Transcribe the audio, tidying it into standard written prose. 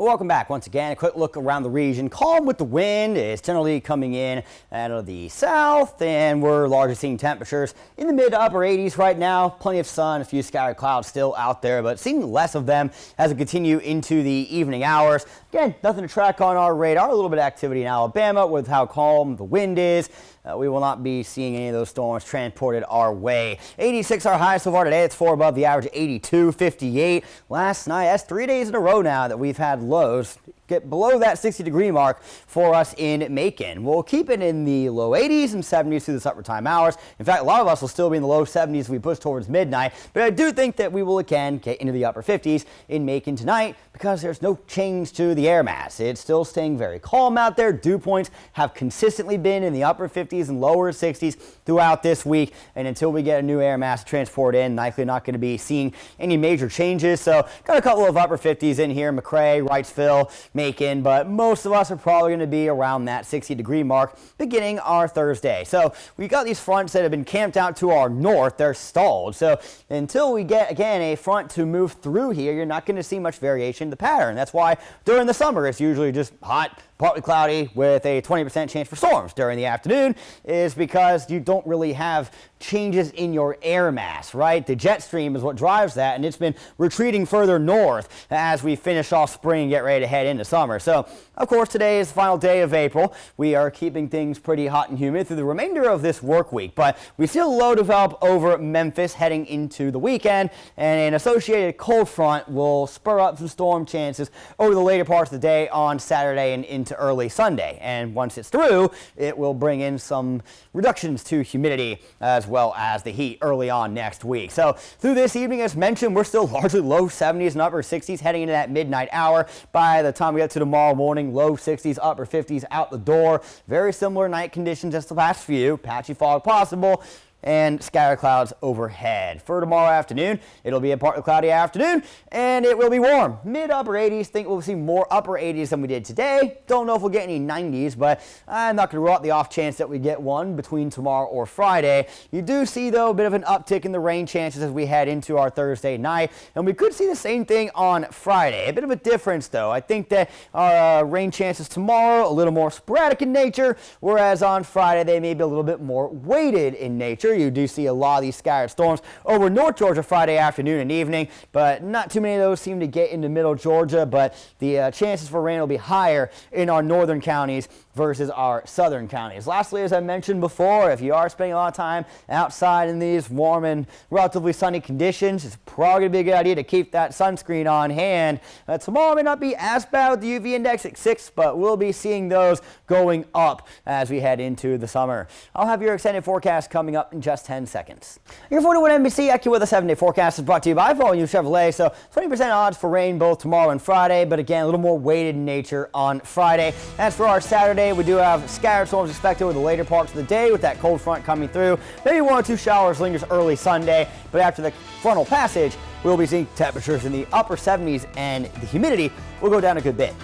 Welcome back once again. A quick look around the region. Calm with the wind. It's generally coming in out of the south, and we're largely seeing temperatures in the mid to upper 80s right now. Plenty of sun, a few scattered clouds still out there, but seeing less of them as we continue into the evening hours. Again, nothing to track on our radar. A little bit of activity in Alabama with how calm the wind is. We will not be seeing any of those storms transported our way. 86 our high so far today. It's 4 above the average, 82, 58. Last night, that's 3 days in a row now that we've had lows get below that 60-degree mark for us in Macon. We'll keep it in the low 80s and 70s through the supper time hours. In fact, a lot of us will still be in the low 70s as we push towards midnight, but I do think that we will again get into the upper 50s in Macon tonight because there's no change to the air mass. It's still staying very calm out there. Dew points have consistently been in the upper 50s and lower 60s throughout this week, and until we get a new air mass to transport in, likely not going to be seeing any major changes. So got a couple of upper 50s in here, McRae, Wrightsville, Macon, but most of us are probably going to be around that 60-degree mark beginning our Thursday. So we got these fronts that have been camped out to our north. They're stalled. So until we get, again, a front to move through here, you're not going to see much variation in the pattern. That's why during the summer it's usually just hot, partly cloudy with a 20% chance for storms during the afternoon, is because you don't really have changes in your air mass, right? The jet stream is what drives that, and it's been retreating further north as we finish off spring and get ready to head into summer. So, of course, today is the final day of April. We are keeping things pretty hot and humid through the remainder of this work week, but we see a low develop over Memphis heading into the weekend, and an associated cold front will spur up some storm chances over the later parts of the day on Saturday and into early Sunday. And once it's through, it will bring in some reductions to humidity as well as the heat early on next week. So through this evening, as mentioned, we're still largely low 70s and upper 60s heading into that midnight hour. By the time we get to tomorrow morning, low 60s, upper 50s out the door. Very similar night conditions as the past few. Patchy fog possible, and scattered clouds overhead. For tomorrow afternoon, it'll be a partly cloudy afternoon, and it will be warm. Mid-upper 80s. Think we'll see more upper 80s than we did today. Don't know if we'll get any 90s, but I'm not going to rule out the off chance that we get one between tomorrow or Friday. You do see, though, a bit of an uptick in the rain chances as we head into our Thursday night, and we could see the same thing on Friday. A bit of a difference, though. I think that our rain chances tomorrow a little more sporadic in nature, whereas on Friday they may be a little bit more weighted in nature. You do see a lot of these scattered storms over North Georgia Friday afternoon and evening, but not too many of those seem to get into Middle Georgia, but the chances for rain will be higher in our northern counties versus our southern counties. Lastly, as I mentioned before, if you are spending a lot of time outside in these warm and relatively sunny conditions, it's probably going to be a good idea to keep that sunscreen on hand. Tomorrow may not be as bad with the UV index at 6, but we'll be seeing those going up as we head into the summer. I'll have your extended forecast coming up in just 10 seconds. Your 41 NBC AccuWeather 7-day forecast is brought to you by Volume Chevrolet. So 20% odds for rain both tomorrow and Friday, but again, a little more weighted in nature on Friday. As for our Saturday, we do have scattered storms expected with the later parts of the day with that cold front coming through. Maybe 1 or 2 showers lingers early Sunday, but after the frontal passage, we'll be seeing temperatures in the upper 70s and the humidity will go down a good bit.